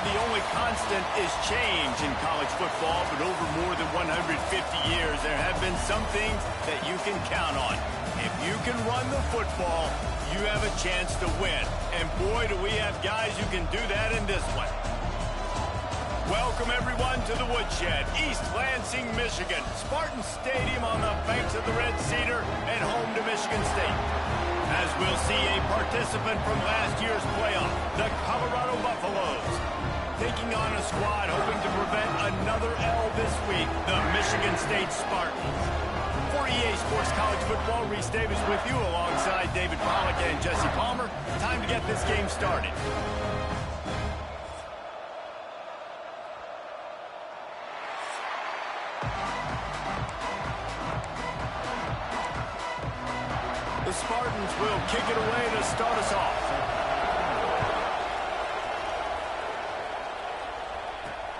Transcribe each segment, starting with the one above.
the only constant is change in college football, but over more than 150 years, there have been some things that you can count on. If you can run the football, you have a chance to win. And boy, do we have guys who can do that in this one. Welcome, everyone, to the Woodshed, East Lansing, Michigan. Spartan Stadium on the banks of the Red Cedar and home to Michigan State. As we'll see a participant from last year's playoff, the Colorado Buffaloes. Taking on a squad hoping to prevent another L this week, the Michigan State Spartans. For EA Sports College Football, Reese Davis with you alongside David Pollack and Jesse Palmer. Time to get this game started. The Spartans will kick it away to start us off.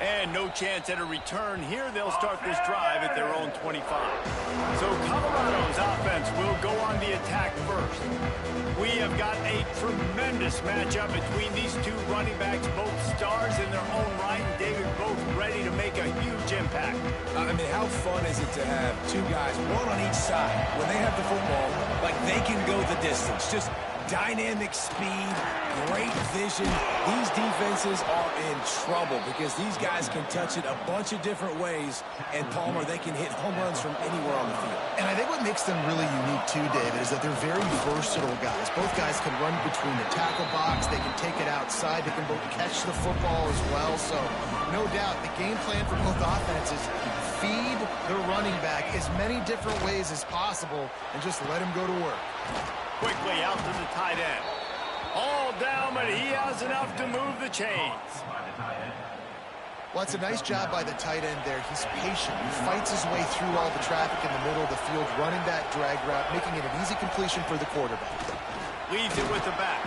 And no chance at a return here. They'll start this drive at their own 25. So Colorado's offense will go on the attack first. We have got a tremendous matchup between these two running backs, both stars in their own right, and David, both ready to make a huge impact. I mean, how fun is it to have two guys, one on each side, when they have the football, like they can go the distance. Just dynamic speed, great vision. These defenses are in trouble because these guys can touch it a bunch of different ways, and Palmer, they can hit home runs from anywhere on the field. And I think what makes them really unique too, David, is that they're very versatile guys. Both guys can run between the tackle box, they can take it outside, they can both catch the football as well. So no doubt the game plan for both offenses, feed the running back as many different ways as possible and just let him go to work. Quickly out to the tight end. All down, but he has enough to move the chains. Well, it's a nice job by the tight end there. He's patient. He fights his way through all the traffic in the middle of the field, running that drag route, making it an easy completion for the quarterback. Leads it with the back.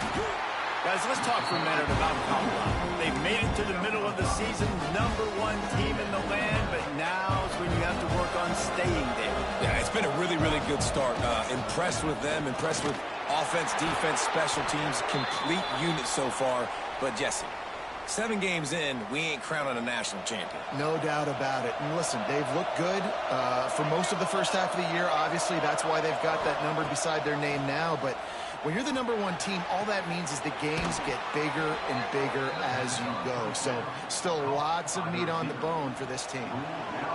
Guys, let's talk for a minute about Colorado. They've made it to the middle of the season, #1 team in the land, but now's when you have to work on staying there. Yeah, it's been a really, really good start. Impressed with them, impressed with offense, defense, special teams, complete unit so far. But Jesse, 7 games in, we ain't crowning a national champion. No doubt about it. And listen, they've looked good for most of the first half of the year. Obviously, that's why they've got that number beside their name now. But when you're the #1 team, all that means is the games get bigger and bigger as you go. So still lots of meat on the bone for this team.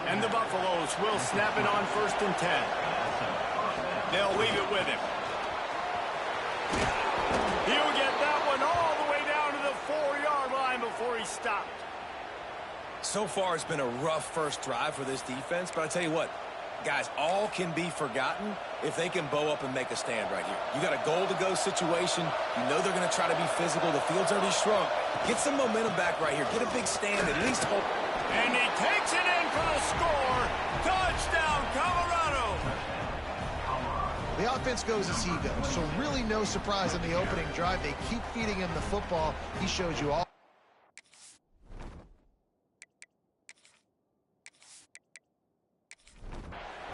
And the Buffaloes will snap it on 1st and 10. They'll leave it with him. He'll get that one all the way down to the 4-yard line before he stopped. So far, it's been a rough first drive for this defense, but I tell you what, guys, all can be forgotten if they can bow up and make a stand right here. You got a goal-to-go situation. You know they're going to try to be physical. The field's already shrunk. Get some momentum back right here. Get a big stand, at least hope. And he takes it in for the score. Touchdown, Colorado. The offense goes as he goes, so really no surprise on the opening drive. They keep feeding him the football. He shows you all.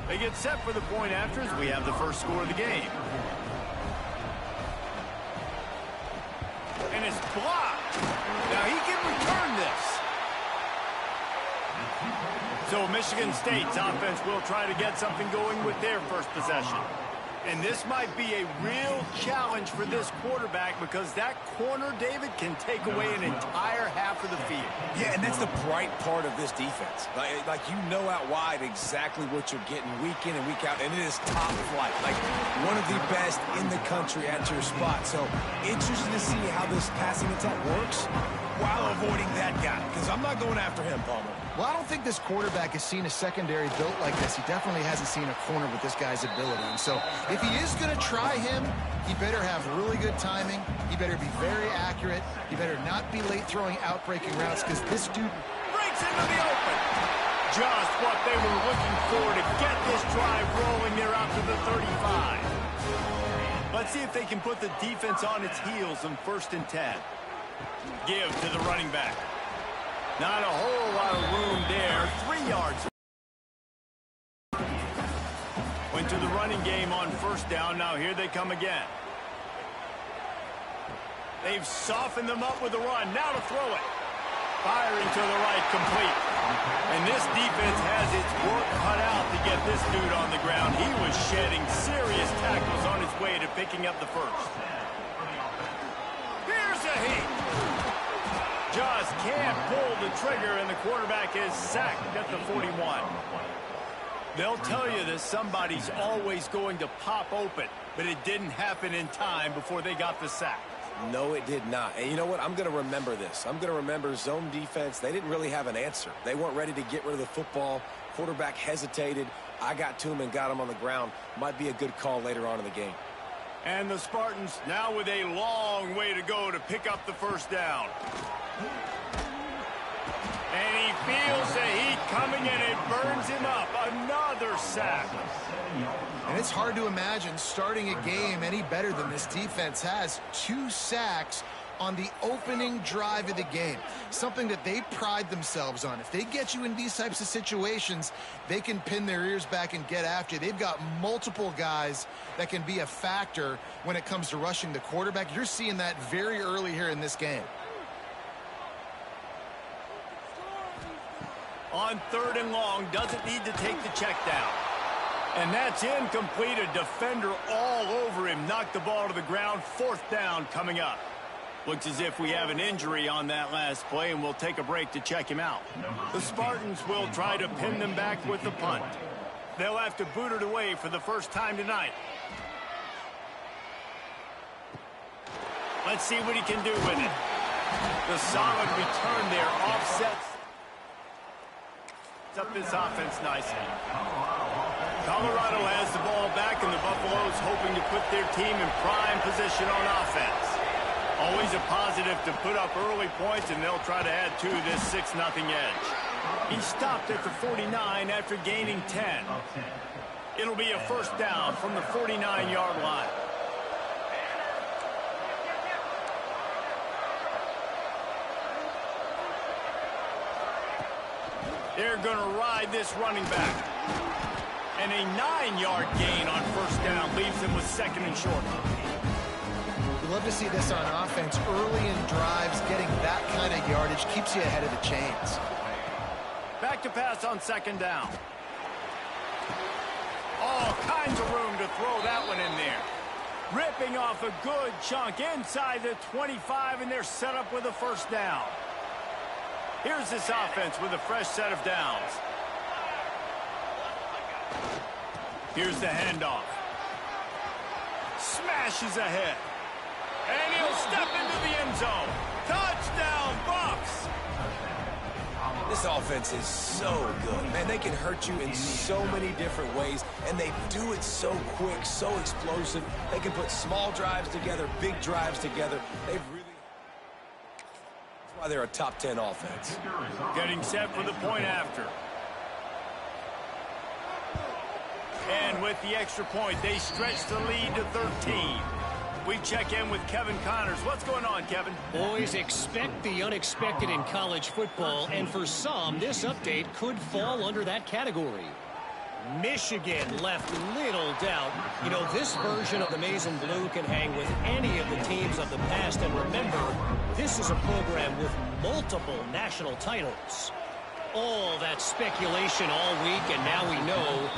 They get set for the point after as we have the first score of the game. And it's blocked. Now he can return this. So Michigan State's offense will try to get something going with their first possession. And this might be a real challenge for this quarterback because that corner, David, can take away an entire half of the field. Yeah, and that's the bright part of this defense. Like you know out wide exactly what you're getting week in and week out, and it is top flight. Like one of the best in the country at your spot. So interested to see how this passing attack works while avoiding that guy, because I'm not going after him, Palmer. Well, I don't think this quarterback has seen a secondary built like this. He definitely hasn't seen a corner with this guy's ability. And so if he is going to try him, he better have really good timing. He better be very accurate. He better not be late throwing out-breaking routes because this dude breaks into the open. Just what they were looking for to get this drive rolling there out to the 35. Let's see if they can put the defense on its heels on 1st and 10. Give to the running back. Not a whole lot of room there. 3 yards. Went to the running game on 1st down. Now here they come again. They've softened them up with a run. Now to throw it. Firing to the right, complete. And this defense has its work cut out to get this dude on the ground. He was shedding serious tackles on his way to picking up the first. Here's a heat. Just can't pull the trigger, and the quarterback is sacked at the 41. They'll tell you that somebody's always going to pop open, but it didn't happen in time before they got the sack. No, it did not. And you know what? I'm going to remember this. I'm going to remember zone defense. They didn't really have an answer. They weren't ready to get rid of the football. Quarterback hesitated. I got to him and got him on the ground. Might be a good call later on in the game. And the Spartans now with a long way to go to pick up the first down. And he feels the heat coming, and it burns him up. Another sack. And it's hard to imagine starting a game any better than this defense has. 2 sacks on the opening drive of the game. Something that they pride themselves on. If they get you in these types of situations, they can pin their ears back and get after you. They've got multiple guys that can be a factor when it comes to rushing the quarterback. You're seeing that very early here in this game. On 3rd and long, doesn't need to take the check down. And that's incomplete. A defender all over him. Knocked the ball to the ground. 4th down coming up. Looks as if we have an injury on that last play, and we'll take a break to check him out. The Spartans will try to pin them back with the punt. They'll have to boot it away for the first time tonight. Let's see what he can do with it. The solid return there offsets up this offense nicely. Colorado has the ball back, and the Buffaloes hoping to put their team in prime position on offense. Always a positive to put up early points, and they'll try to add to this 6-0 edge. He stopped at the 49 after gaining 10. It'll be a first down from the 49-yard line. They're going to ride this running back. And a 9-yard gain on first down leaves them with 2nd and short. We love to see this on offense. Early in drives, getting that kind of yardage keeps you ahead of the chains. Back to pass on 2nd down. All kinds of room to throw that one in there. Ripping off a good chunk inside the 25, and they're set up with a first down. Here's this offense with a fresh set of downs. Here's the handoff. Smashes ahead. And he'll step into the end zone. Touchdown, Buffs! This offense is so good. Man, they can hurt you in so many different ways, and they do it so quick, so explosive. They can put small drives together, big drives together. They've really... That's why they're a top 10 offense. Getting set for the point after. And with the extra point, they stretch the lead to 13. We check in with Kevin Connors. What's going on, Kevin? Boys, expect the unexpected in college football, and for some, this update could fall under that category. Michigan left little doubt. You know, this version of the Maize and Blue can hang with any of the teams of the past, and remember, this is a program with multiple national titles. All that speculation all week, and now we know.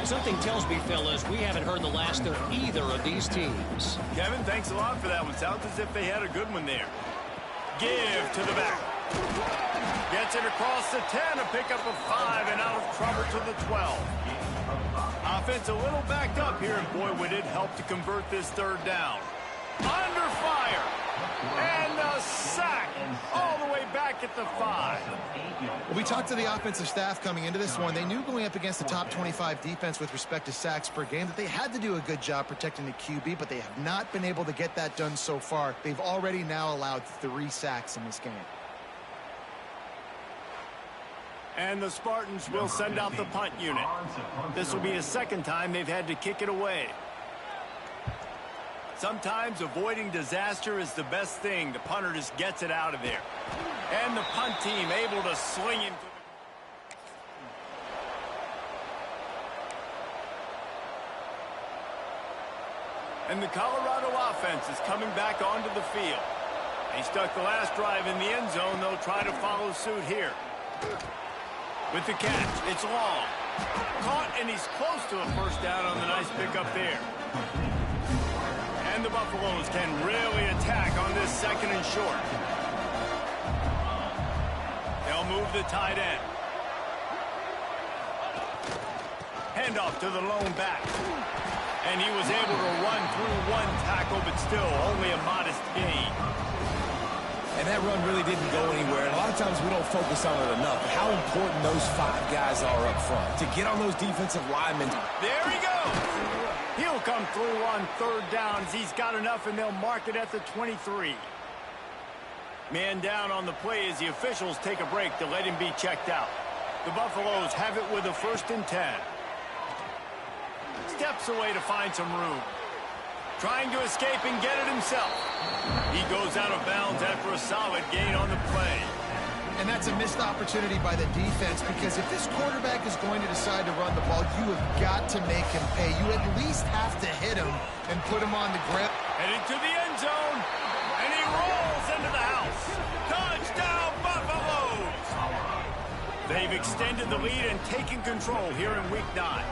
Something tells me, fellas, we haven't heard the last of either of these teams. Kevin, thanks a lot for that one. Sounds as if they had a good one there. Give to the back. Gets it across the 10, a pickup of 5, and out of trouble to the 12. Offense a little backed up here, and boy, would it help to convert this 3rd down. Under fire. And a sack all the way back at the 5. Well, we talked to the offensive staff coming into this one. They knew going up against the top 25 defense with respect to sacks per game that they had to do a good job protecting the QB, but they have not been able to get that done so far. They've already now allowed 3 sacks in this game. And the Spartans will send out the punt unit. This will be the 2nd time they've had to kick it away. Sometimes avoiding disaster is the best thing. The punter just gets it out of there. And the punt team able to sling him to the... And the Colorado offense is coming back onto the field. He stuck the last drive in the end zone. They'll try to follow suit here. With the catch, it's long. Caught, and he's close to a first down on the nice pickup there. And the Buffaloes can really attack on this second and short. They'll move the tight end. Handoff to the lone back. And he was able to run through one tackle, but still only a modest gain. And that run really didn't go anywhere. And a lot of times we don't focus on it enough. How important those 5 guys are up front to get on those defensive linemen. There he goes. He'll come through on third downs. He's got enough, and they'll mark it at the 23. Man down on the play as the officials take a break to let him be checked out. The Buffaloes have it with a 1st and 10. Steps away to find some room. Trying to escape and get it himself. He goes out of bounds after a solid gain on the play. And that's a missed opportunity by the defense, because if this quarterback is going to decide to run the ball, you have got to make him pay. You at least have to hit him and put him on the grip. Heading to the end zone, and he rolls into the house. Touchdown, Buffaloes! They've extended the lead and taken control here in Week 9.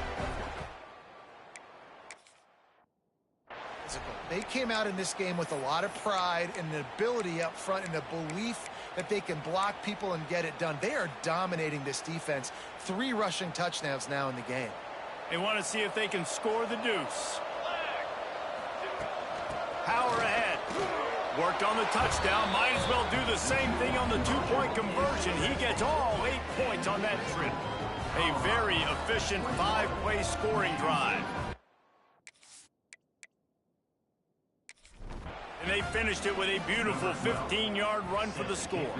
They came out in this game with a lot of pride and the ability up front and the belief that they can block people and get it done. They are dominating this defense. 3 rushing touchdowns now in the game. They want to see if they can score the deuce. Power ahead. Worked on the touchdown. Might as well do the same thing on the 2-point conversion. He gets all 8 points on that trip. A very efficient 5-play scoring drive. And they finished it with a beautiful 15-yard run for the score.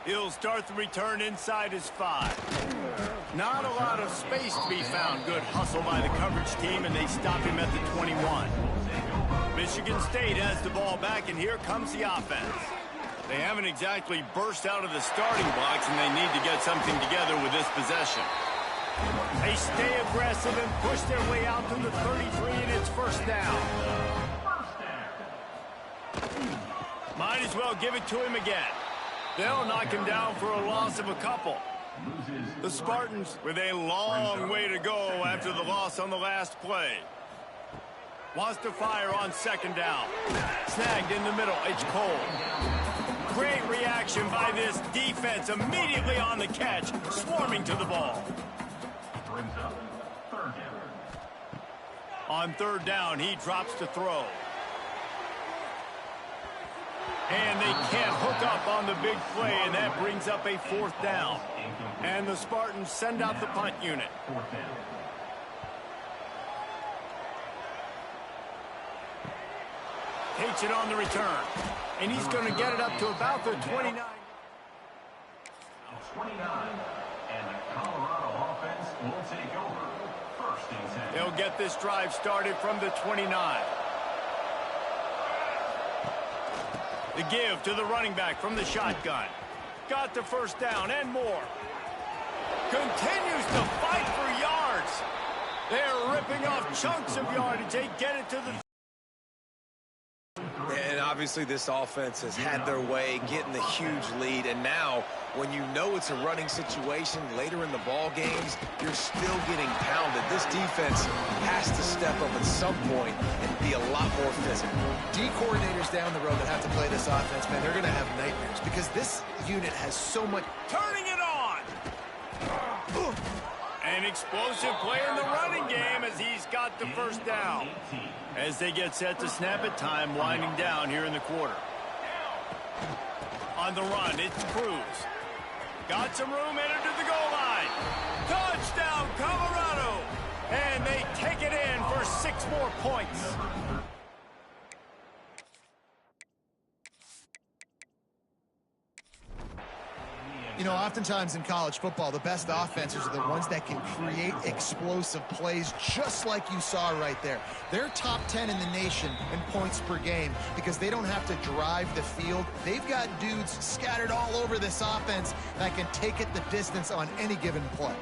He'll start the return inside his 5. Not a lot of space to be found. Good hustle by the coverage team, and they stop him at the 21. Michigan State has the ball back, and here comes the offense. They haven't exactly burst out of the starting blocks, and they need to get something together with this possession. They stay aggressive and push their way out to the 33, and it's first down. Might as well give it to him again. They'll knock him down for a loss of a couple. The Spartans with a long way to go after the loss on the last play. Wants to fire on 2nd down. Snagged in the middle. It's Cole. Great reaction by this defense. Immediately on the catch, swarming to the ball. On 3rd down, he drops to throw. And they can't hook up on the big play, and that brings up a 4th down. And the Spartans send out the punt unit. Takes it on the return. And he's going to get it up to about the 29. 29. And the Colorado offense will take over. 1st and 10. They'll get this drive started from the 29. The give to the running back from the shotgun. Got the 1st down and more. Continues to fight for yards. They're ripping off chunks of yardage. They get it to the... And obviously this offense has had their way, getting the huge lead. And now, when you know it's a running situation later in the ball games, you're still getting pounded. This defense has to step up at some point and be a lot more physical. D coordinators down the road that have to play this offense, man, they're going to have nightmares because this unit has so much... Turning it on! An explosive play in the running game as he's got the 1st down. As they get set to snap it, time winding down here in the quarter. On the run, it's Cruz. Got some room, headed to the goal line. Touchdown, Colorado! And they take it in for 6 more points. You know, oftentimes in college football, the best offenses are the ones that can create explosive plays, just like you saw right there. They're top 10 in the nation in points per game because they don't have to drive the field. They've got dudes scattered all over this offense that can take it the distance on any given play.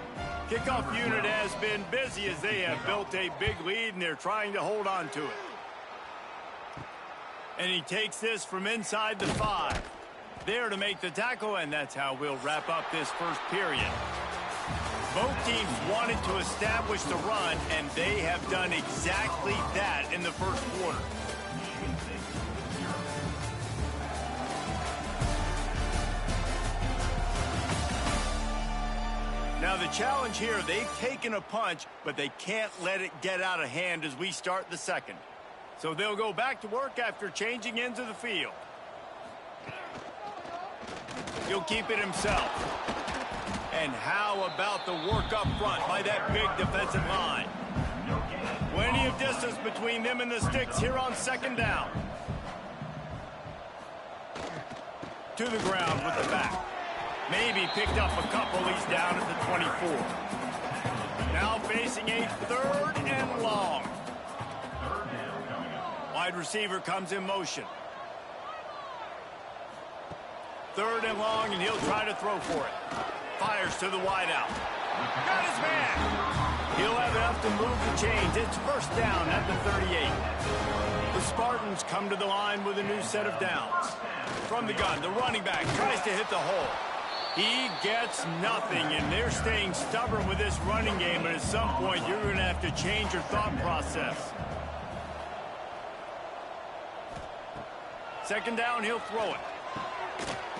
Kickoff unit has been busy as they have built a big lead, and they're trying to hold on to it. And he takes this from inside the 5. There to make the tackle, and that's how we'll wrap up this first period. Both teams wanted to establish the run, and they have done exactly that in the first quarter. Now the challenge here, they've taken a punch, but they can't let it get out of hand as we start the second. So they'll go back to work after changing into the field. He'll keep it himself. And how about the work up front by that big defensive line? Plenty of distance between them and the sticks here on second down. To the ground with the back. Maybe picked up a couple. He's down at the 24. Now facing a 3rd and long. Wide receiver comes in motion. 3rd and long, and he'll try to throw for it. Fires to the wideout. Got his man. He'll have enough to move the chains. It's first down at the 38. The Spartans come to the line with a new set of downs. From the gun, the running back tries to hit the hole. He gets nothing, and they're staying stubborn with this running game, but at some point you're going to have to change your thought process. Second down, he'll throw it.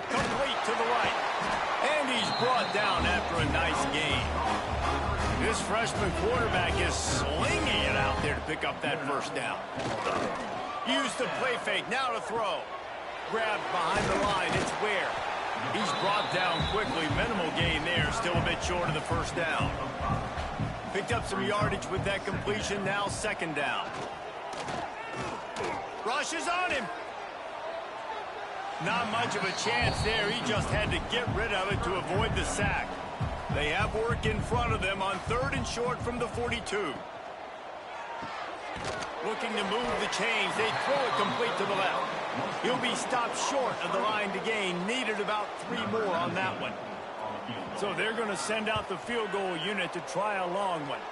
Complete to the right. And he's brought down after a nice gain. This freshman quarterback is slinging it out there to pick up that first down. Use the play fake, now to throw. Grabbed behind the line, it's Ware. He's brought down quickly. Minimal gain there, still a bit short of the first down. Picked up some yardage with that completion, now second down. Rush is on him. Not much of a chance there. He just had to get rid of it to avoid the sack. They have work in front of them on 3rd and short from the 42. Looking to move the chains. They throw it complete to the left. He'll be stopped short of the line to gain. Needed about 3 more on that one. So they're going to send out the field goal unit to try a long one.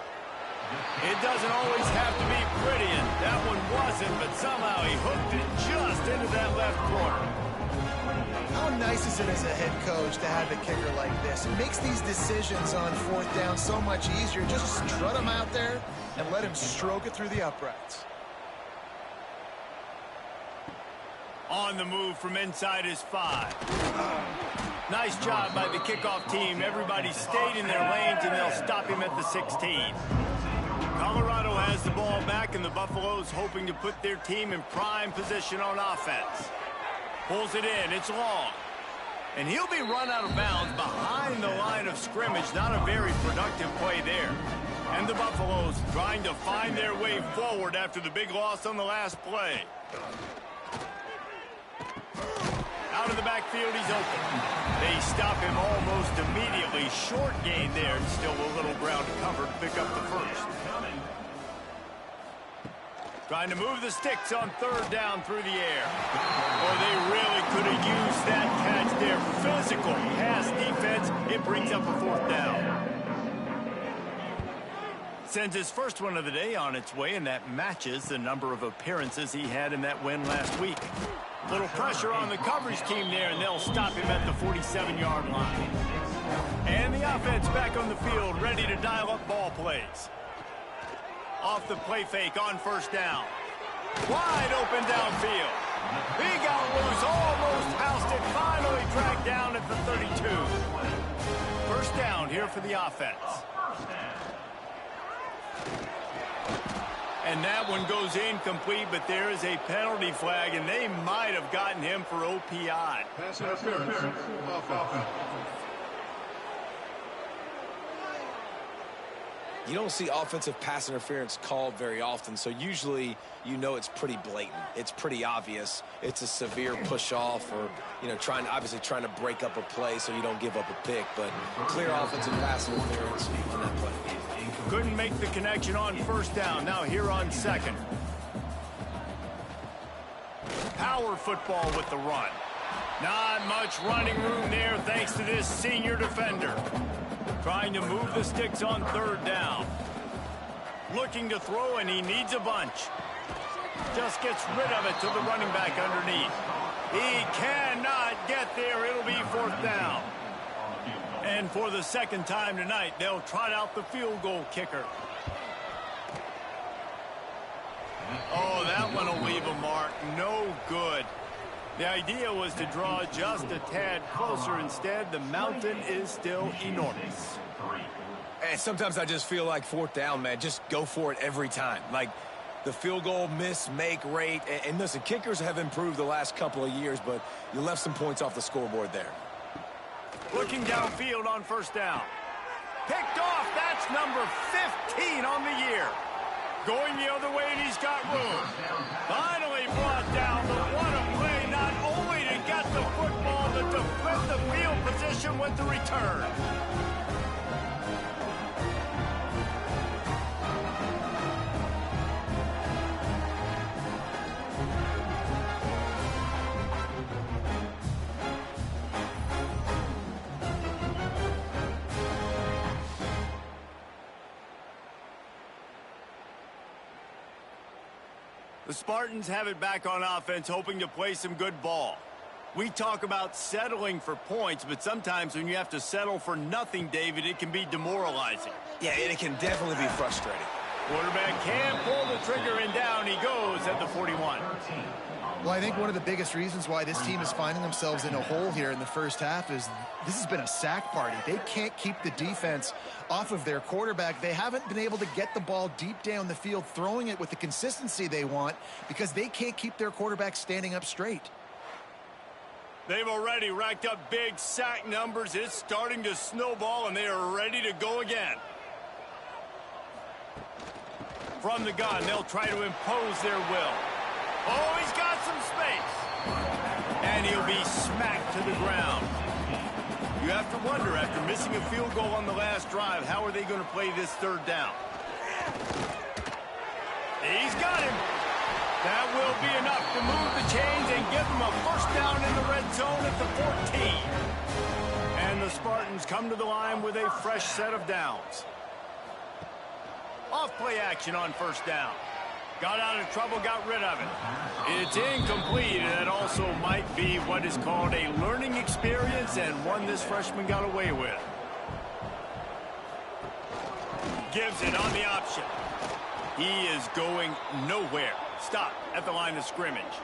It doesn't always have to be pretty, and that one wasn't, but somehow he hooked it just into that left corner. How nice is it as a head coach to have a kicker like this? It makes these decisions on 4th down so much easier. Just strut him out there and let him stroke it through the uprights. On the move from inside his 5. Nice job by the kickoff team. Everybody stayed in their lanes, and they'll stop him at the 16. Colorado has the ball back, and the Buffaloes hoping to put their team in prime position on offense. Pulls it in. It's long. And he'll be run out of bounds behind the line of scrimmage. Not a very productive play there. And the Buffaloes trying to find their way forward after the big loss on the last play. Out of the backfield, he's open. They stop him almost immediately. Short gain there, and still a little ground to cover to pick up the first. Trying to move the sticks on 3rd down through the air. Or they really could have used that catch there. Physical pass defense. It brings up a 4th down. Sends his first one of the day on its way, and that matches the number of appearances he had in that win last week. Little pressure on the coverage team there, and they'll stop him at the 47-yard line. And the offense back on the field, ready to dial up ball plays. Off the play fake on first down. Wide open downfield. He got loose, almost housed it, finally tracked down at the 32. First down here for the offense. And that one goes incomplete, but there is a penalty flag, and they might have gotten him for OPI. Pass interference. Offense. You don't see offensive pass interference called very often, so usually you know it's pretty blatant. It's pretty obvious. It's a severe push-off or, obviously trying to break up a play so you don't give up a pick, but clear offensive pass interference on that play. Couldn't make the connection on first down. Now here on second. Power football with the run. Not much running room there thanks to this senior defender. Trying to move the sticks on 3rd down. Looking to throw, and he needs a bunch. Just gets rid of it to the running back underneath. He cannot get there. It'll be 4th down. And for the second time tonight, they'll trot out the field goal kicker. Oh, that one will leave a mark. No good. The idea was to draw just a tad closer. Instead, the mountain is still enormous. And sometimes I just feel like 4th down, man. Just go for it every time. Like the field goal miss-make rate. And listen, kickers have improved the last couple of years, but you left some points off the scoreboard there. Looking downfield on 1st down. Picked off. That's number 15 on the year. Going the other way, and he's got room. Finally brought down, but what a play. Not only to get the football, but to flip the field position with the return. The Spartans have it back on offense, hoping to play some good ball. We talk about settling for points, but sometimes when you have to settle for nothing, David, it can be demoralizing. Yeah, and it can definitely be frustrating. Quarterback can pull the trigger, and down he goes at the 41. Well, I think one of the biggest reasons why this team is finding themselves in a hole here in the first half is this has been a sack party. They can't keep the defense off of their quarterback. They haven't been able to get the ball deep down the field, throwing it with the consistency they want because they can't keep their quarterback standing up straight. They've already racked up big sack numbers. It's starting to snowball, and they are ready to go again. From the gun, they'll try to impose their will. Oh, he's got some space. And he'll be smacked to the ground. You have to wonder, after missing a field goal on the last drive, how are they going to play this 3rd down? He's got him. That will be enough to move the chains and give them a 1st down in the red zone at the 14. And the Spartans come to the line with a fresh set of downs. Off play action on 1st down. Got out of trouble, got rid of it. It's incomplete, and it also might be what is called a learning experience and one this freshman got away with. Gives it on the option. He is going nowhere. Stop at the line of scrimmage.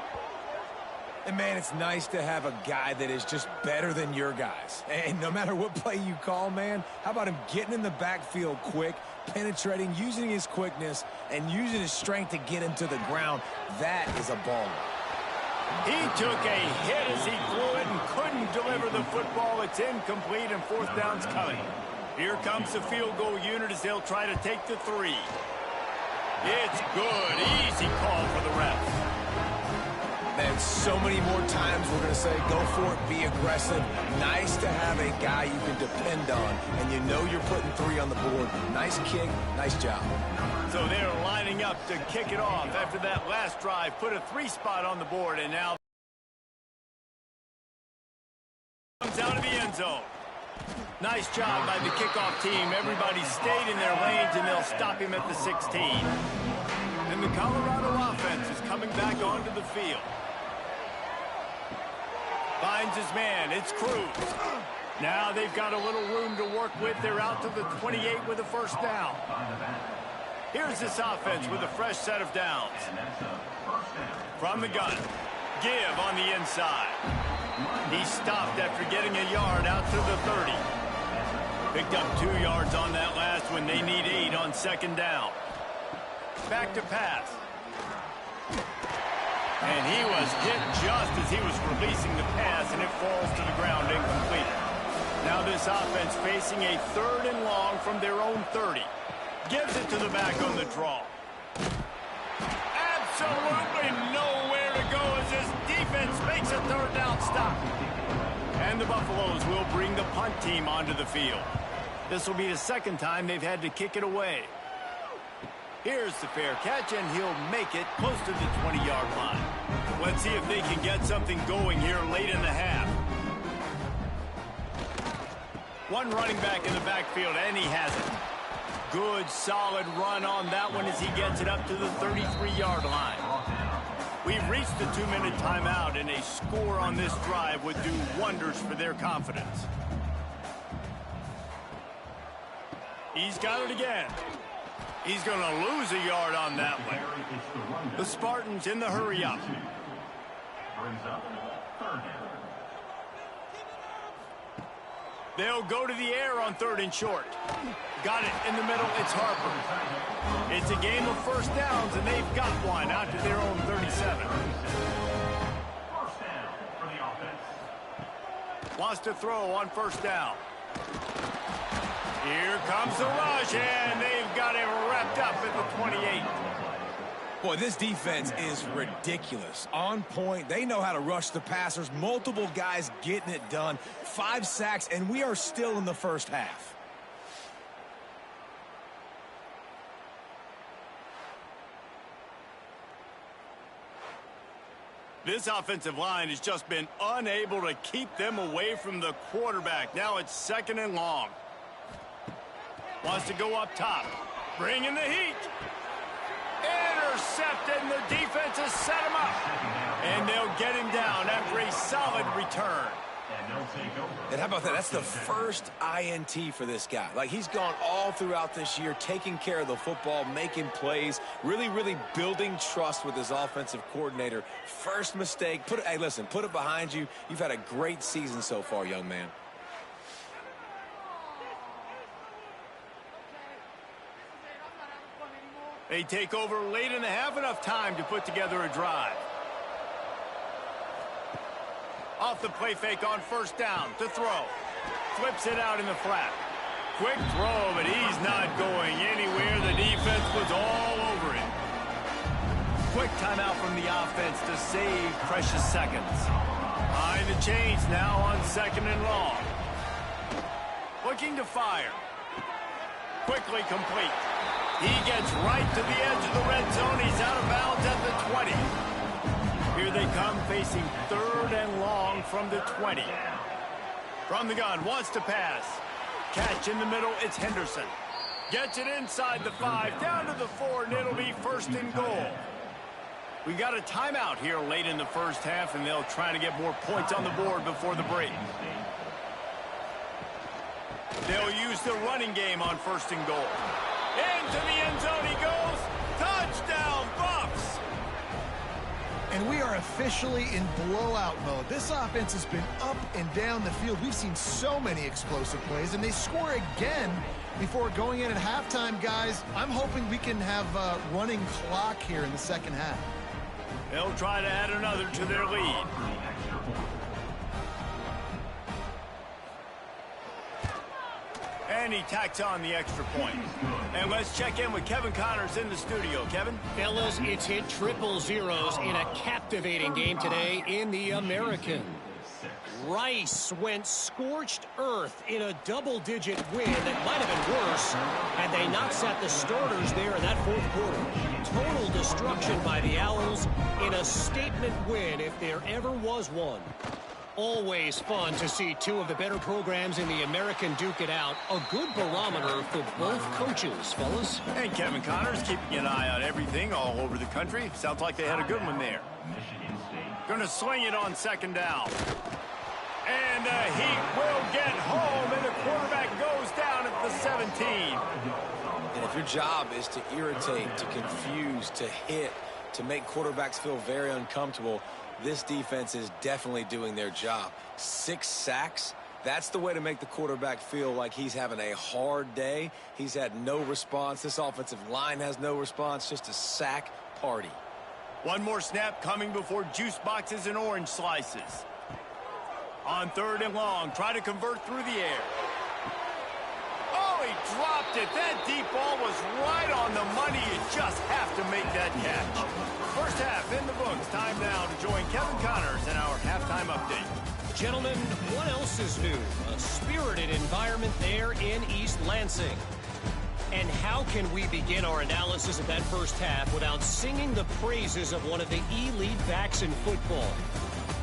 And, man, it's nice to have a guy that is just better than your guys. And no matter what play you call, man, how about him getting in the backfield quick, penetrating, using his quickness, and using his strength to get him to the ground? That is a baller. He took a hit as he threw it and couldn't deliver the football. It's incomplete, and 4th down's coming. Here comes the field goal unit as they'll try to take the 3. It's good. Easy call for the refs. Man, so many more times we're going to say, go for it, be aggressive. Nice to have a guy you can depend on, and you know you're putting 3 on the board. Nice kick, nice job. So they're lining up to kick it off after that last drive. Put a 3 spot on the board, and now comes out of the end zone. Nice job by the kickoff team. Everybody stayed in their lanes, and they'll stop him at the 16. And the Colorado offense is coming back onto the field. Finds his man. It's Cruz. Now they've got a little room to work with. They're out to the 28 with a 1st down. Here's this offense with a fresh set of downs. From the gun. Give on the inside. He stopped after getting a yard out to the 30. Picked up 2 yards on that last one. They need 8 on 2nd down. Back to pass. And he was hit just as he was releasing the pass, and it falls to the ground incomplete. Now this offense facing a 3rd and long from their own 30. Gives it to the back on the draw. Absolutely nowhere to go as this defense makes a 3rd down stop. And the Buffaloes will bring the punt team onto the field. This will be the 2nd time they've had to kick it away. Here's the fair catch, and he'll make it close to the 20-yard line. Let's see if they can get something going here late in the half. One running back in the backfield, and he has it. Good, solid run on that one as he gets it up to the 33-yard line. We've reached the 2-minute timeout, and a score on this drive would do wonders for their confidence. He's got it again. He's going to lose a yard on that one. The Spartans in the hurry up. They'll go to the air on 3rd and short. Got it in the middle. It's Harper. It's a game of first downs, and they've got one out to their own 37. First down for the offense. Wants to throw on first down. Here comes the rush, and they've got it wrapped up at the 28. Boy, this defense is ridiculous. On point. They know how to rush the passers. Multiple guys getting it done. 5 sacks, and we are still in the first half. This offensive line has just been unable to keep them away from the quarterback. Now it's 2nd and long. Wants to go up top. Bring in the heat. Intercepted, and the defense has set him up. And they'll get him down after a solid return. And how about that? That's the first INT for this guy. Like, he's gone all throughout this year, taking care of the football, making plays, really, really building trust with his offensive coordinator. First mistake. Hey, listen, put it behind you. You've had a great season so far, young man. They take over late in the half, enough time to put together a drive. Off the play fake on first down to throw. Flips it out in the flat. Quick throw, but he's not going anywhere. The defense was all over him. Quick timeout from the offense to save precious seconds. Behind the chains now on 2nd and long. Looking to fire. Quickly complete. He gets right to the edge of the red zone. He's out of bounds at the 20. Here they come facing 3rd and long from the 20. From the gun, wants to pass. Catch in the middle, it's Henderson. Gets it inside the 5, down to the 4, and it'll be 1st and goal. We got a timeout here late in the first half, and they'll try to get more points on the board before the break. They'll use the running game on 1st and goal. Into the end zone he goes. Touchdown, Buffs! And we are officially in blowout mode. This offense has been up and down the field. We've seen so many explosive plays, and they score again before going in at halftime, guys. I'm hoping we can have a running clock here in the second half. They'll try to add another to their lead. And he tacks on the extra point. And let's check in with Kevin Connors in the studio. Kevin? Fellas, it's hit 000s in a captivating game today in the American. Rice went scorched earth in a double-digit win that might have been worse had they not sat the starters there in that 4th quarter. Total destruction by the Owls in a statement win if there ever was one. Always fun to see 2 of the better programs in the American duke it out. A good barometer for both coaches, fellas. And Kevin Connors keeping an eye on everything all over the country. Sounds like they had a good one there. Going to swing it on 2nd down. And the Heat will get home, and the quarterback goes down at the 17. And if your job is to irritate, to confuse, to hit, to make quarterbacks feel very uncomfortable, this defense is definitely doing their job. 6 sacks, that's the way to make the quarterback feel like he's having a hard day. He's had no response. This offensive line has no response, just a sack party. One more snap coming before juice boxes and orange slices. On 3rd and long, try to convert through the air. Oh, he dropped it. That deep ball was right on the money. You just have to make that catch. First half in the books. Time now to join Kevin Connors in our halftime update. Gentlemen, what else is new? A spirited environment there in East Lansing. And how can we begin our analysis of that first half without singing the praises of one of the elite backs in football?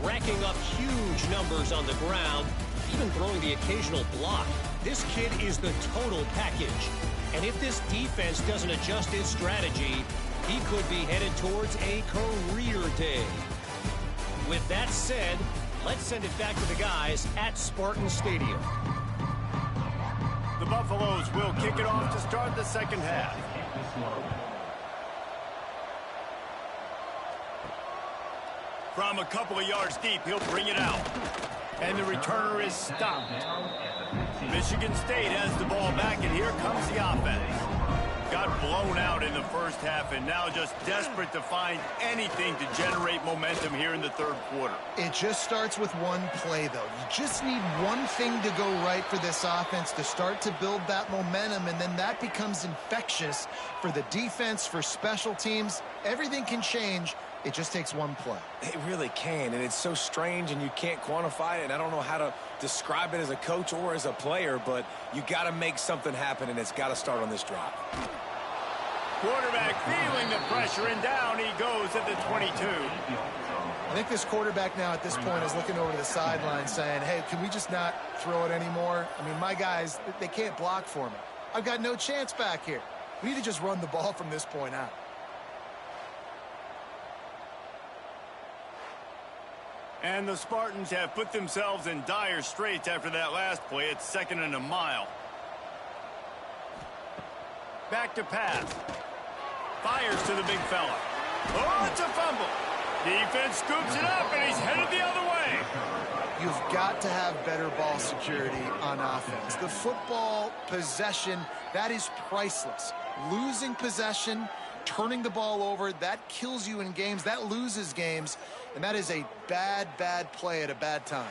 Racking up huge numbers on the ground, even throwing the occasional block. This kid is the total package. And if this defense doesn't adjust its strategy, he could be headed towards a career day. With that said, let's send it back to the guys at Spartan Stadium. The Buffaloes will kick it off to start the second half. From a couple of yards deep, he'll bring it out. And the returner is stopped. Michigan State has the ball back, and here comes the offense. Got blown out in the first half, and now just desperate to find anything to generate momentum here in the third quarter. It just starts with one play, though. You just need one thing to go right for this offense to start to build that momentum, and then that becomes infectious for the defense, for special teams. Everything can change. It just takes one play. It really can, and it's so strange, and you can't quantify it, and I don't know how to describe it as a coach or as a player, but you got to make something happen, and it's got to start on this drive. Quarterback feeling the pressure, and down he goes at the 22. I think this quarterback now at this point is looking over to the sideline saying, hey, can we just not throw it anymore? I mean, my guys, they can't block for me. I've got no chance back here. We need to just run the ball from this point out. And the Spartans have put themselves in dire straits after that last play. It's 2nd and a mile. Back to pass. Fires to the big fella. Oh, it's a fumble. Defense scoops it up, and he's headed the other way. You've got to have better ball security on offense. The football possession, that is priceless. Losing possession, turning the ball over, that kills you in games. That loses games. And that is a bad, bad play at a bad time.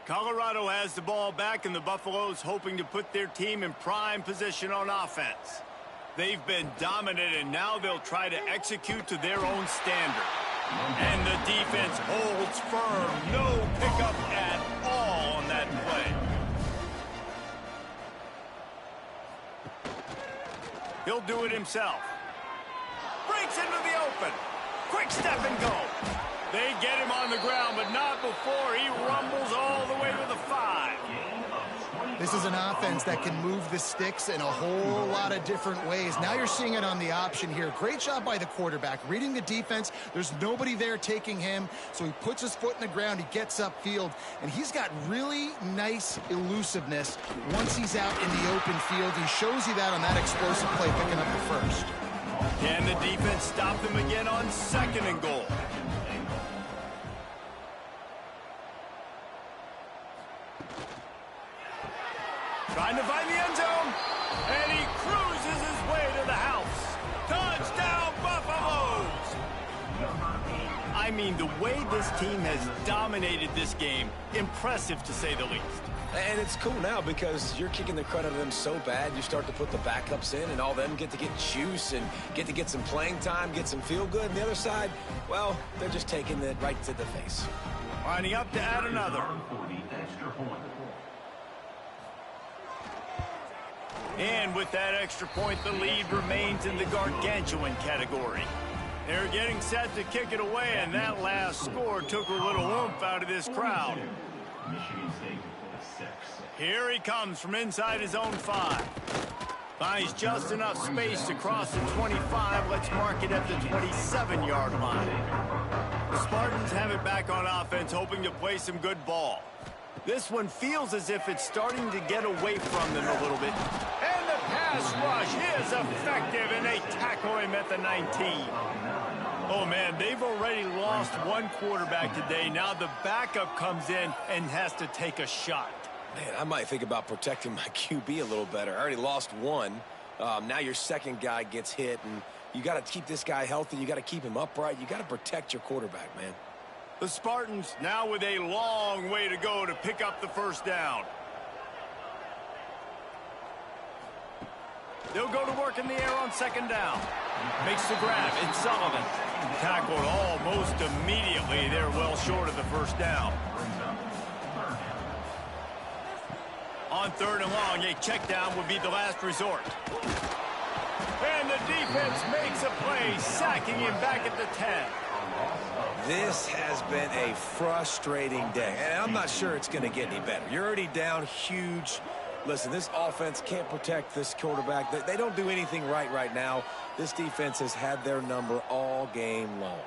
Colorado has the ball back, and the Buffaloes hoping to put their team in prime position on offense. They've been dominant, and now they'll try to execute to their own standard. And the defense holds firm. No pickup at all on that play. He'll do it himself. Breaks into the open. Quick step and go. They get him on the ground, but not before he rumbles all the way to the 5. This is an offense that can move the sticks in a whole lot of different ways. Now you're seeing it on the option here. Great job by the quarterback. Reading the defense, there's nobody there taking him, so he puts his foot in the ground, he gets upfield, and he's got really nice elusiveness once he's out in the open field. He shows you that on that explosive play, picking up the first. Can the defense stop them again on 2nd and goal? Trying to find the end zone, and he cruises his way to the house. Touchdown, Buffaloes! I mean, the way this team has dominated this game, impressive to say the least. And it's cool now because you're kicking the crud out of them so bad, you start to put the backups in, and all them get to get juice and get to get some playing time, get some feel good. And the other side, well, they're just taking it right to the face. Lining up to add another. And with that extra point, the lead remains in the gargantuan category. They're getting set to kick it away, and that last score took a little oomph out of this crowd. Here he comes from inside his own 5. Finds just enough space to cross the 25. Let's mark it at the 27-yard line. The Spartans have it back on offense, hoping to play some good ball. This one feels as if it's starting to get away from them a little bit. And the pass rush is effective, and they tackle him at the 19. Oh, man, they've already lost one quarterback today. Now the backup comes in and has to take a shot. Man, I might think about protecting my QB a little better. I already lost one. Now your second guy gets hit, and you got to keep this guy healthy. You got to keep him upright. You got to protect your quarterback, man. The Spartans now with a long way to go to pick up the first down. They'll go to work in the air on 2nd down. Makes the grab. It's Sullivan. Tackled almost immediately. They're well short of the first down. On 3rd and long, a check down would be the last resort. And the defense makes a play, sacking him back at the 10. This has been a frustrating day, and I'm not sure it's going to get any better. You're already down huge. Listen, this offense can't protect this quarterback. They don't do anything right now. This defense has had their number all game long.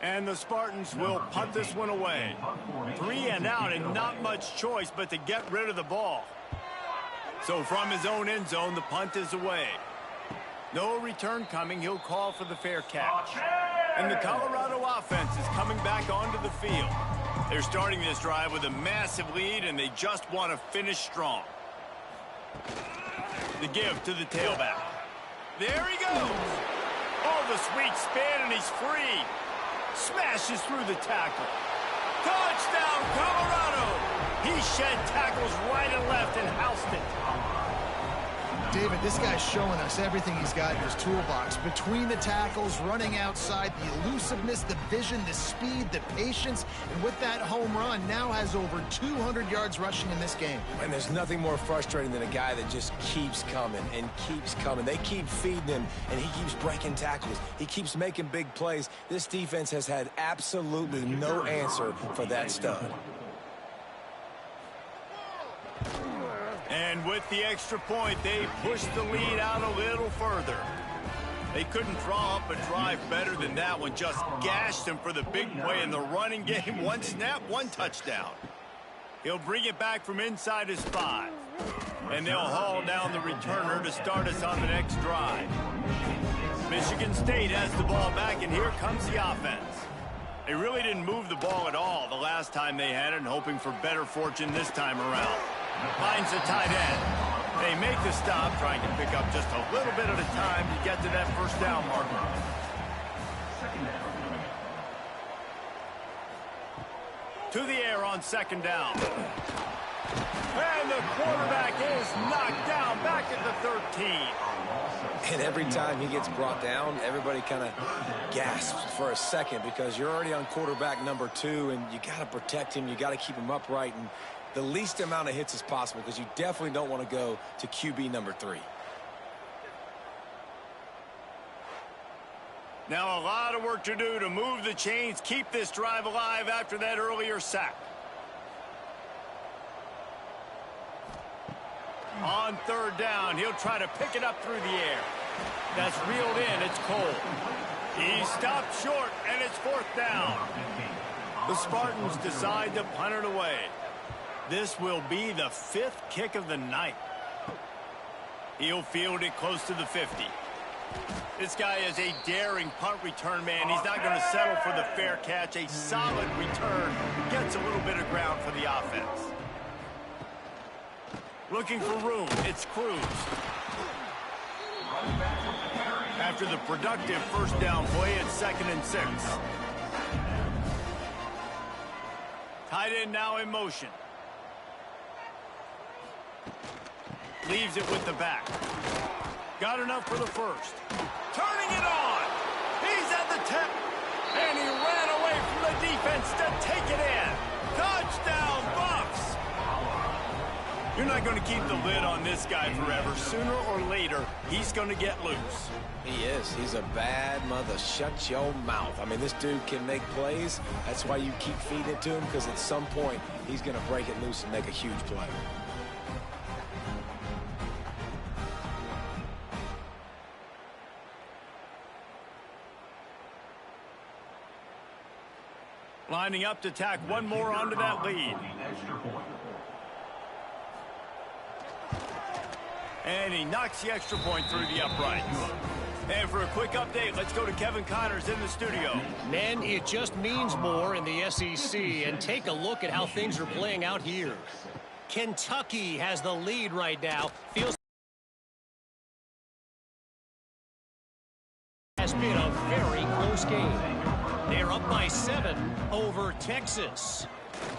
And the Spartans will punt this one away. 3 and out and not much choice but to get rid of the ball. So from his own end zone, the punt is away. No return coming. He'll call for the fair catch. And the Colorado offense is coming back onto the field. They're starting this drive with a massive lead, and they just want to finish strong. The give to the tailback. There he goes. Oh, the sweet spin, and he's free. Smashes through the tackle. Touchdown, Colorado! He shed tackles right and left and housed it. David, this guy's showing us everything he's got in his toolbox. Between the tackles, running outside, the elusiveness, the vision, the speed, the patience, and with that home run, now has over 200 yards rushing in this game. And there's nothing more frustrating than a guy that just keeps coming and keeps coming. They keep feeding him, and he keeps breaking tackles. He keeps making big plays. This defense has had absolutely no answer for that stud. And with the extra point, they pushed the lead out a little further. They couldn't draw up a drive better than that one. Just gashed him for the big play in the running game. One snap, one touchdown. He'll bring it back from inside his 5. And they'll haul down the returner to start us on the next drive. Michigan State has the ball back, and here comes the offense. They really didn't move the ball at all the last time they had it, and hoping for better fortune this time around. Finds the tight end. They make the stop, trying to pick up just a little bit at a time to get to that first down marker. To the air on second down. And the quarterback is knocked down back at the 13. And every time he gets brought down, everybody kind of gasps for a second because you're already on quarterback number 2, and you got to protect him. You got to keep him upright and the least amount of hits as possible, because you definitely don't want to go to QB number 3. Now a lot of work to do to move the chains, keep this drive alive after that earlier sack. On third down, he'll try to pick it up through the air. That's reeled in. It's Cole. He stopped short, and it's fourth down. The Spartans decide to punt it away. This will be the 5th kick of the night. He'll field it close to the 50. This guy is a daring punt return man. He's not going to settle for the fair catch. A solid return gets a little bit of ground for the offense. Looking for room. It's Cruz. After the productive first down play, it's 2nd and 6. Tight end now in motion. Leaves it with the back. Got enough for the first. Turning it on. He's at the tip. And he ran away from the defense to take it in. Touchdown, Buffs. You're not going to keep the lid on this guy forever. Sooner or later, he's going to get loose. He is. He's a bad mother. Shut your mouth. I mean, this dude can make plays. That's why you keep feeding it to him, because at some point, he's going to break it loose and make a huge play. Lining up to tack one more onto that lead. And he knocks the extra point through the uprights. And for a quick update, let's go to Kevin Connors in the studio. Men, it just means more in the SEC. And take a look at how things are playing out here. Kentucky has the lead right now. Feels has been a very close game. They're up by 7 over Texas.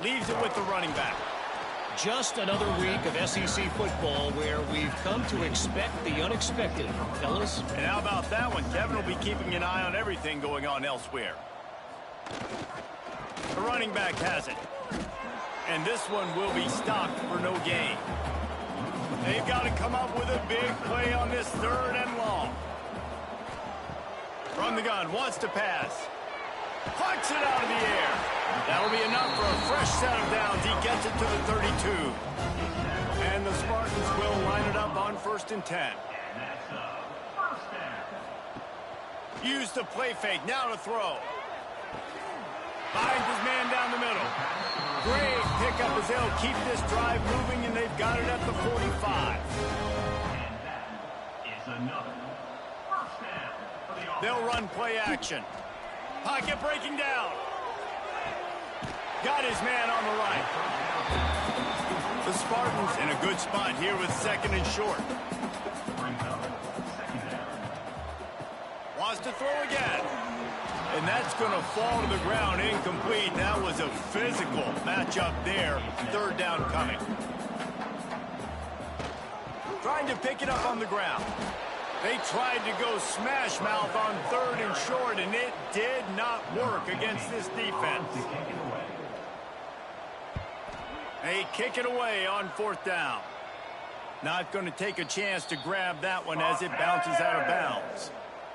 Leaves it with the running back. Just another week of SEC football where we've come to expect the unexpected, fellas. And how about that one? Kevin will be keeping an eye on everything going on elsewhere. The running back has it. And this one will be stopped for no gain. They've got to come up with a big play on this 3rd and long. From the gun, wants to pass. Punts it out of the air. That'll be enough for a fresh set of downs. He gets it to the 32. And the Spartans will line it up on 1st and 10. Use the play fake. Now to throw. Finds his man down the middle. Great pickup as they'll keep this drive moving, and they've got it at the 45. They'll run play action. Pocket breaking down. Got his man on the right. The Spartans in a good spot here with 2nd and short. Wants to throw again. And that's going to fall to the ground incomplete. That was a physical matchup there. 3rd down coming. Trying to pick it up on the ground. They tried to go smash mouth on 3rd and short, and it did not work against this defense. They kick it away on 4th down. Not going to take a chance to grab that one as it bounces out of bounds.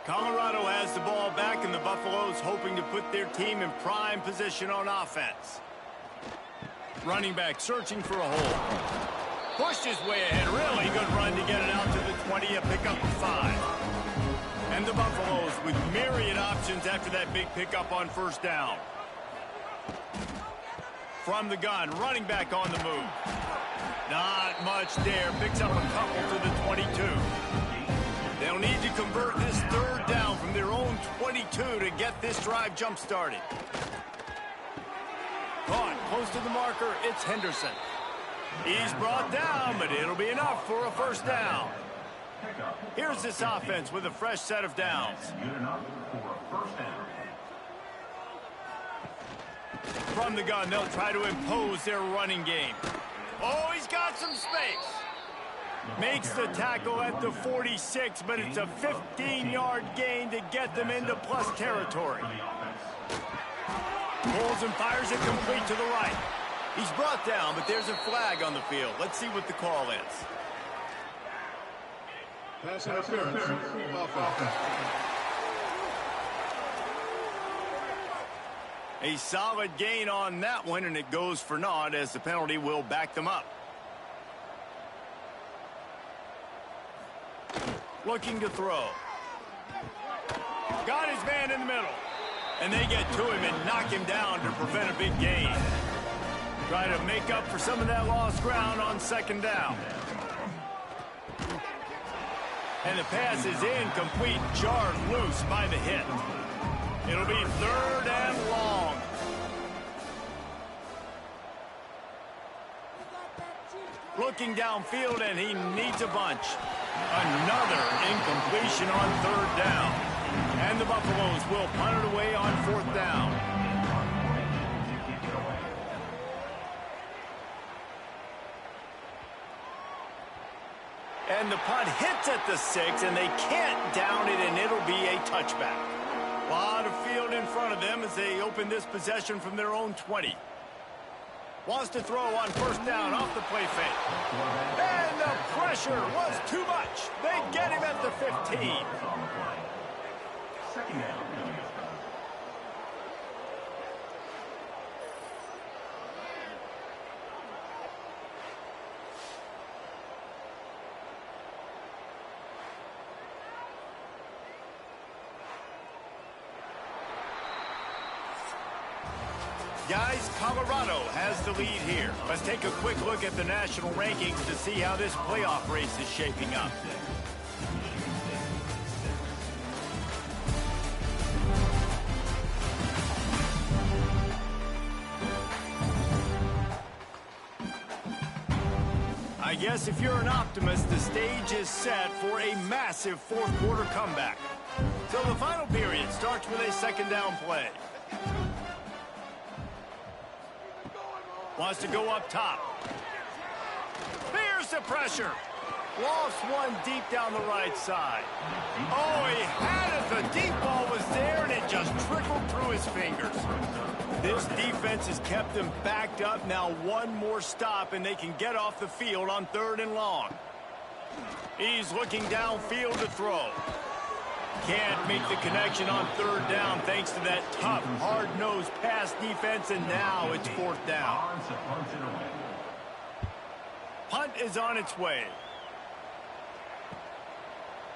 Colorado has the ball back, and the Buffaloes hoping to put their team in prime position on offense. Running back searching for a hole. Pushed his way ahead. Really good run to get it out to the 20, a pickup of 5. And the Buffaloes with myriad options after that big pickup on 1st down. From the gun, running back on the move. Not much there. Picks up a couple to the 22. They'll need to convert this 3rd down from their own 22 to get this drive jump-started. Caught close to the marker, it's Henderson. He's brought down, but it'll be enough for a 1st down. Here's this offense with a fresh set of downs. From the gun, they'll try to impose their running game. Oh, he's got some space. Makes the tackle at the 46, but it's a 15-yard gain to get them into plus territory. Pulls and fires it complete to the right. He's brought down, but there's a flag on the field. Let's see what the call is. Pass interference. Offense. A solid gain on that one, and it goes for naught as the penalty will back them up. Looking to throw. Got his man in the middle. And they get to him and knock him down to prevent a big gain. Try to make up for some of that lost ground on 2nd down. And the pass is incomplete, jarred loose by the hit. It'll be 3rd and long. Looking downfield, and he needs a bunch. Another incompletion on 3rd down. And the Buffaloes will punt it away on 4th down. And the punt hits at the 6, and they can't down it, and it'll be a touchback. A lot of field in front of them as they open this possession from their own 20. Wants to throw on 1st down off the play fake. And the pressure was too much. They get him at the 15. 2nd down. Guys, Colorado has the lead here. Let's take a quick look at the national rankings to see how this playoff race is shaping up. I guess if you're an optimist, the stage is set for a massive 4th quarter comeback. So the final period starts with a 2nd down play. Wants to go up top. There's the pressure. Lofts one deep down the right side. Oh, he had it. The deep ball was there, and it just trickled through his fingers. This defense has kept them backed up. Now one more stop, and they can get off the field on 3rd and long. He's looking downfield to throw. Can't make the connection on 3rd down thanks to that tough, hard-nosed pass defense, and now it's 4th down. Punt is on its way.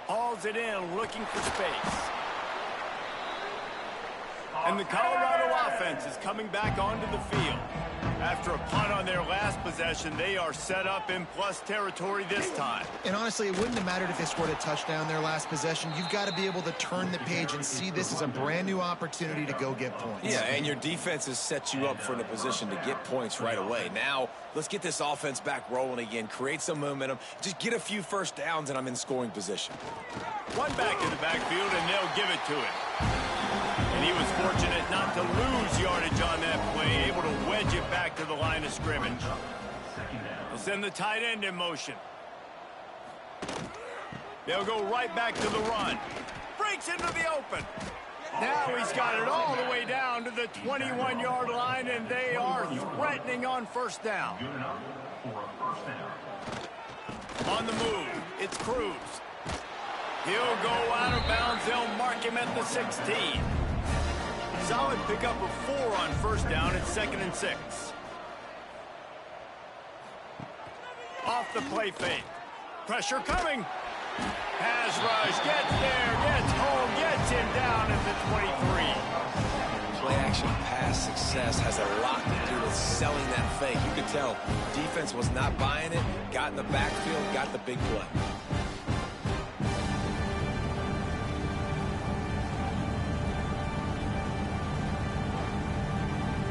Hauls it in, looking for space. And the Colorado offense is coming back onto the field. After a punt on their last possession, they are set up in plus territory this time. And honestly, it wouldn't have mattered if they scored a touchdown their last possession. You've got to be able to turn the page and see this as a brand new opportunity to go get points. Yeah, and your defense has set you up for a position to get points right away. Now, let's get this offense back rolling again, create some momentum, just get a few first downs, and I'm in scoring position. One back in the backfield, and they'll give it to him. And he was fortunate not to lose yardage on that play, able to wedge it back to the line of scrimmage. They'll send the tight end in motion. They'll go right back to the run. Breaks into the open. Now he's got it all the way down to the 21-yard line, and they are threatening on 1st down. On the move, it's Cruz. He'll go out of bounds. They'll mark him at the 16. Solid pickup of 4 on 1st down. It's 2nd and 6. Off the play fake. Pressure coming. Pass rush. Gets there. Gets home. Gets him down at the 23. Play action pass success has a lot to do with selling that fake. You could tell defense was not buying it. Got in the backfield. Got the big play.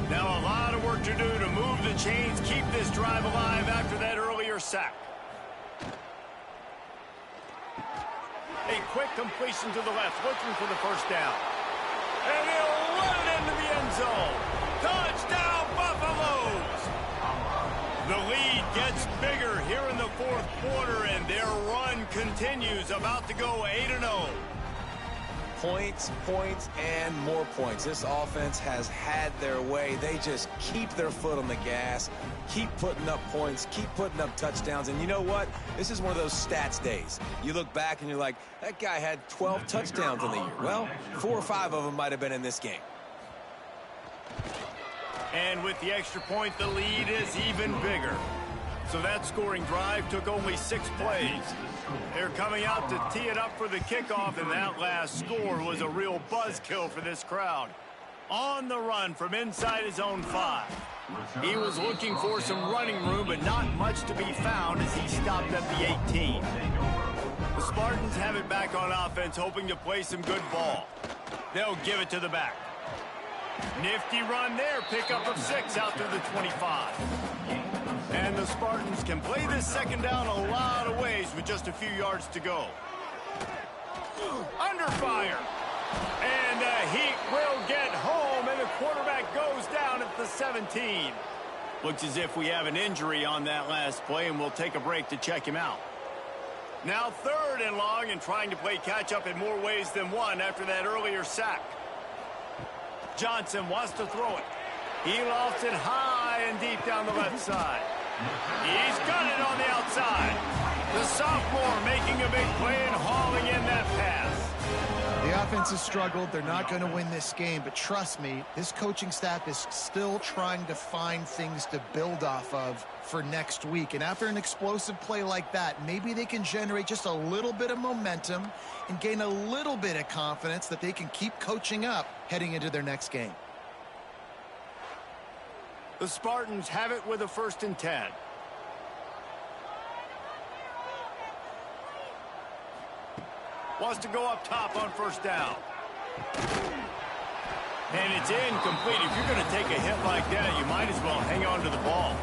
Now a lot of work to do to move the chains, keep this drive alive after that earlier sack. A quick completion to the left, looking for the 1st down. And he'll run it into the end zone. Touchdown, Buffaloes! The lead gets bigger here in the 4th quarter, and their run continues, about to go 8-0. Points, points, and more points. This offense has had their way. They just keep their foot on the gas, keep putting up points, keep putting up touchdowns. And you know what? This is one of those stats days. You look back and you're like, that guy had 12 touchdowns in the year. Well, 4 or 5 of them might have been in this game. And with the extra point, the lead is even bigger. So that scoring drive took only 6 plays. They're coming out to tee it up for the kickoff, and that last score was a real buzzkill for this crowd. On the run from inside his own 5. He was looking for some running room, but not much to be found as he stopped at the 18. The Spartans have it back on offense, hoping to play some good ball. They'll give it to the back. Nifty run there, pickup of 6 out to the 25. And the Spartans can play this 2nd down a lot of ways with just a few yards to go. Under fire. And the Heat will get home, and the quarterback goes down at the 17. Looks as if we have an injury on that last play, and we'll take a break to check him out. Now 3rd and long, and trying to play catch-up in more ways than one after that earlier sack. Johnson wants to throw it. He lofts it high and deep down the left side. He's got it on the outside. The sophomore making a big play and hauling in that pass. The offense has struggled. They're not going to win this game, but trust me, this coaching staff is still trying to find things to build off of for next week. And after an explosive play like that, maybe they can generate just a little bit of momentum and gain a little bit of confidence that they can keep coaching up heading into their next game. The Spartans have it with a 1st and 10. Wants to go up top on 1st down. And it's incomplete. If you're going to take a hit like that, you might as well hang on to the ball.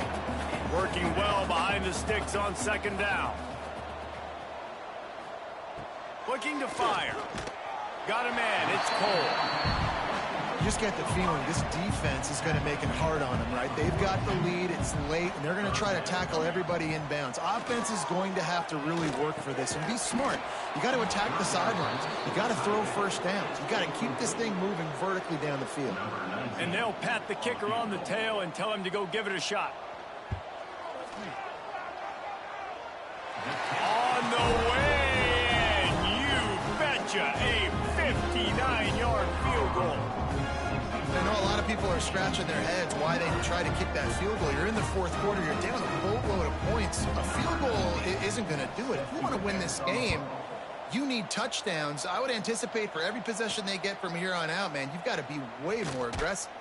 Working well behind the sticks on 2nd down. Looking to fire. Got a man. It's Cole. You just get the feeling this defense is going to make it hard on them, right? They've got the lead, it's late, and they're going to try to tackle everybody inbounds. Offense is going to have to really work for this and be smart. You got to attack the sidelines. You got to throw first downs. You got to keep this thing moving vertically down the field. And they'll pat the kicker on the tail and tell him to go give it a shot. On the way, and you betcha, a 59-yard field goal. I know a lot of people are scratching their heads why they try to kick that field goal. You're in the fourth quarter. You're down a boatload of points. A field goal isn't going to do it. If you want to win this game, you need touchdowns. I would anticipate for every possession they get from here on out, man, you've got to be way more aggressive.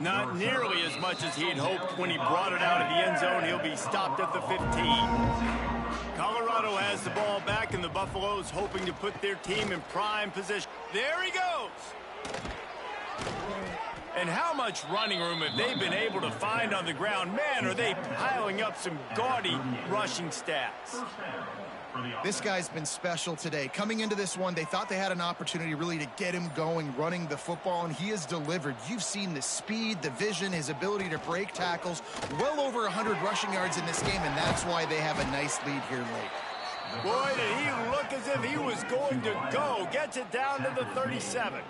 Not nearly as much as he'd hoped when he brought it out of the end zone. He'll be stopped at the 15. Colorado has the ball back, and the Buffaloes hoping to put their team in prime position. There he goes. And how much running room have they been able to find on the ground? Man, are they piling up some gaudy rushing stats. This guy's been special today. Coming into this one, they thought they had an opportunity really to get him going, running the football, and he has delivered. You've seen the speed, the vision, his ability to break tackles. Well over 100 rushing yards in this game, and that's why they have a nice lead here late. Boy, did he look as if he was going to go. Gets it down to the 37.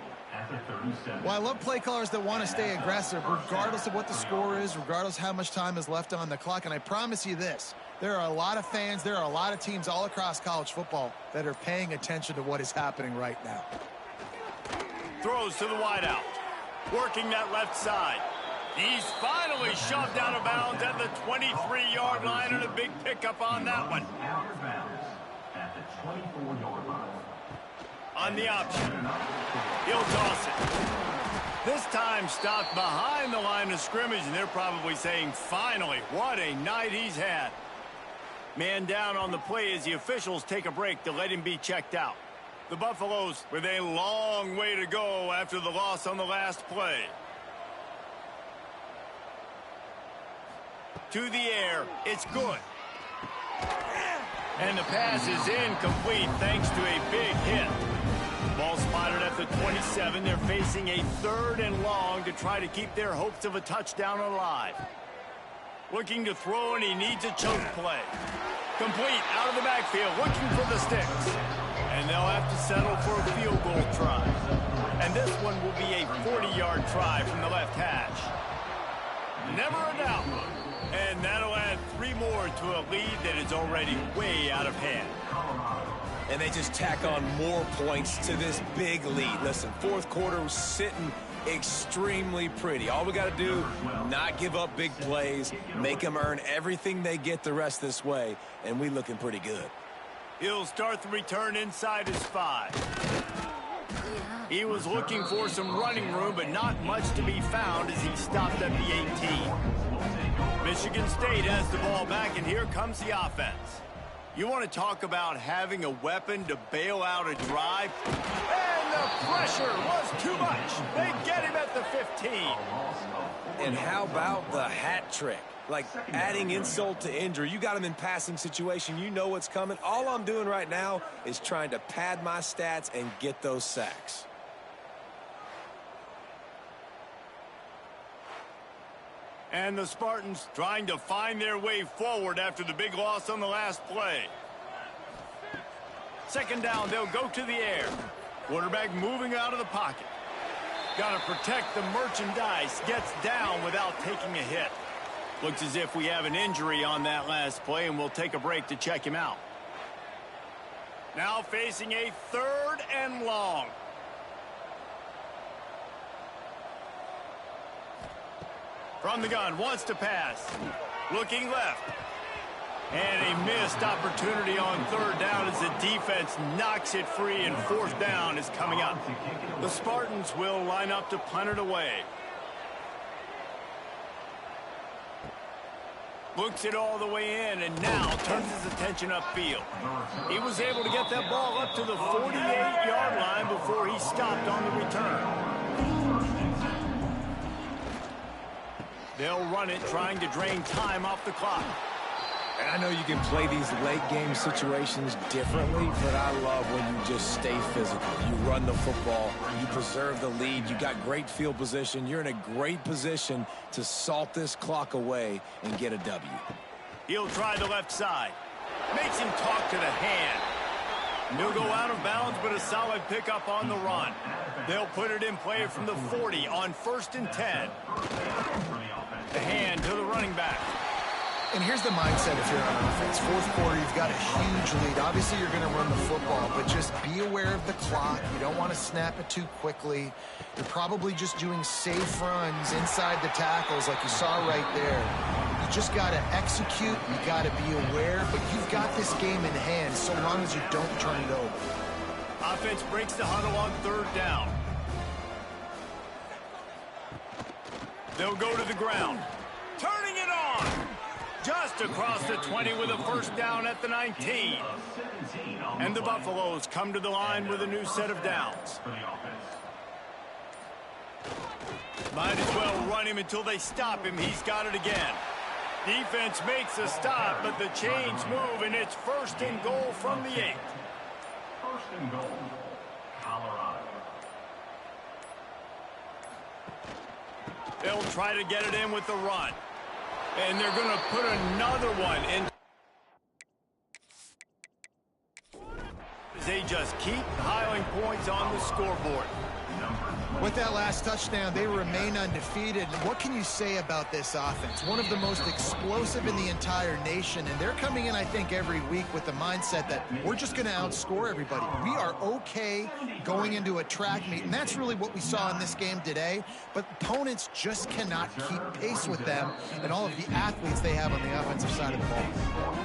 Well, I love play callers that want to stay aggressive, regardless of what the score is, regardless how much time is left on the clock. And I promise you this, there are a lot of fans, there are a lot of teams all across college football that are paying attention to what is happening right now. Throws to the wideout. Working that left side. He's finally shoved out of bounds at the 23-yard line, and a big pickup on that one. At the 24-yard line. On the option. He'll toss it. This time stopped behind the line of scrimmage, and they're probably saying, finally, what a night he's had. Man down on the play as the officials take a break to let him be checked out. The Buffaloes with a long way to go after the loss on the last play. To the air. It's good. And the pass is incomplete thanks to a big hit. Ball spotted at the 27. They're facing a 3rd and long to try to keep their hopes of a touchdown alive. Looking to throw, and he needs a choke play. Complete out of the backfield, looking for the sticks. And they'll have to settle for a field goal try. And this one will be a 40-yard try from the left hash. Never a doubt. And that'll add 3 more to a lead that is already way out of hand. And they just tack on more points to this big lead. Listen, fourth quarter was sitting extremely pretty. All we got to do, not give up big plays, make them earn everything they get the rest this way, and we looking pretty good. He'll start the return inside his 5. He was looking for some running room, but not much to be found as he stopped at the 18. Michigan State has the ball back, and here comes the offense. You want to talk about having a weapon to bail out a drive? And the pressure was too much. They get him at the 15. And how about the hat trick? Like adding insult to injury. You got him in passing situation. You know what's coming. All I'm doing right now is trying to pad my stats and get those sacks. And the Spartans trying to find their way forward after the big loss on the last play. 2nd down, they'll go to the air. Quarterback moving out of the pocket. Got to protect the merchandise. Gets down without taking a hit. Looks as if we have an injury on that last play, and we'll take a break to check him out. Now facing a 3rd and long. From the gun, wants to pass. Looking left. And a missed opportunity on 3rd down as the defense knocks it free, and 4th down is coming up. The Spartans will line up to punt it away. Looks it all the way in, and now turns his attention upfield. He was able to get that ball up to the 48-yard line before he stopped on the return. They'll run it, trying to drain time off the clock. And I know you can play these late game situations differently, but I love when you just stay physical. You run the football, you preserve the lead, you got great field position, you're in a great position to salt this clock away and get a W. He'll try the left side. Makes him talk to the hand. He'll go out of bounds, but a solid pickup on the run. They'll put it in play from the 40 on 1st and 10. The hand to the running back. And here's the mindset if you're on offense. Fourth quarter, you've got a huge lead. Obviously, you're going to run the football, but just be aware of the clock. You don't want to snap it too quickly. You're probably just doing safe runs inside the tackles like you saw right there. You just got to execute. You got to be aware, but you've got this game in hand so long as you don't turn it over. Offense breaks the huddle on 3rd down. They'll go to the ground. Turning it on. Just across the 20 with a 1st down at the 19. And the Buffaloes come to the line with a new set of downs. Might as well run him until they stop him. He's got it again. Defense makes a stop, but the chains move, and it's 1st and goal from the 8. 1st and goal, Colorado. They'll try to get it in with the run. And they're going to put another one in. They just keep piling points on the scoreboard. With that last touchdown, they remain undefeated. What can you say about this offense? One of the most explosive in the entire nation, and they're coming in, I think, every week with the mindset that we're just going to outscore everybody. We are okay going into a track meet, and that's really what we saw in this game today. But opponents just cannot keep pace with them and all of the athletes they have on the offensive side of the ball.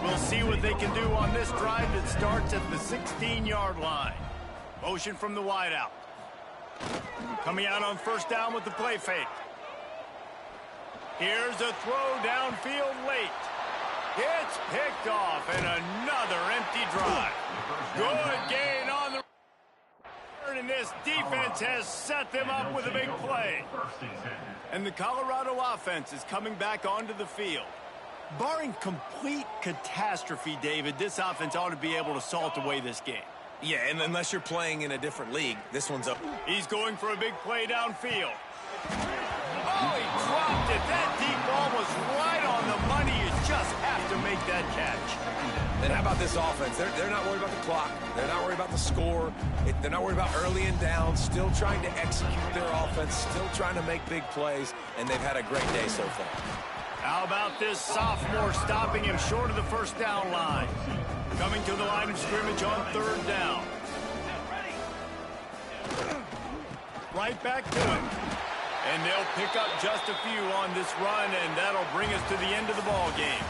We'll see what they can do on this drive that starts at the 16-yard line. Motion from the wideout. Coming out on 1st down with the play fake. Here's a throw downfield late. It's picked off, and another empty drive. Good gain on the return, and this defense has set them up with a big play. And the Colorado offense is coming back onto the field. Barring complete catastrophe, David, this offense ought to be able to salt away this game. Yeah, and unless you're playing in a different league, this one's up. He's going for a big play downfield. Oh, he dropped it. That deep ball was right on the money. You just have to make that catch. And how about this offense? They're not worried about the clock. They're not worried about the score. They're not worried about early and down. Still trying to execute their offense. Still trying to make big plays. And they've had a great day so far. How about this sophomore stopping him short of the 1st down line? Coming to the line of scrimmage on 3rd down. Right back to it. And they'll pick up just a few on this run, and that'll bring us to the end of the ball game.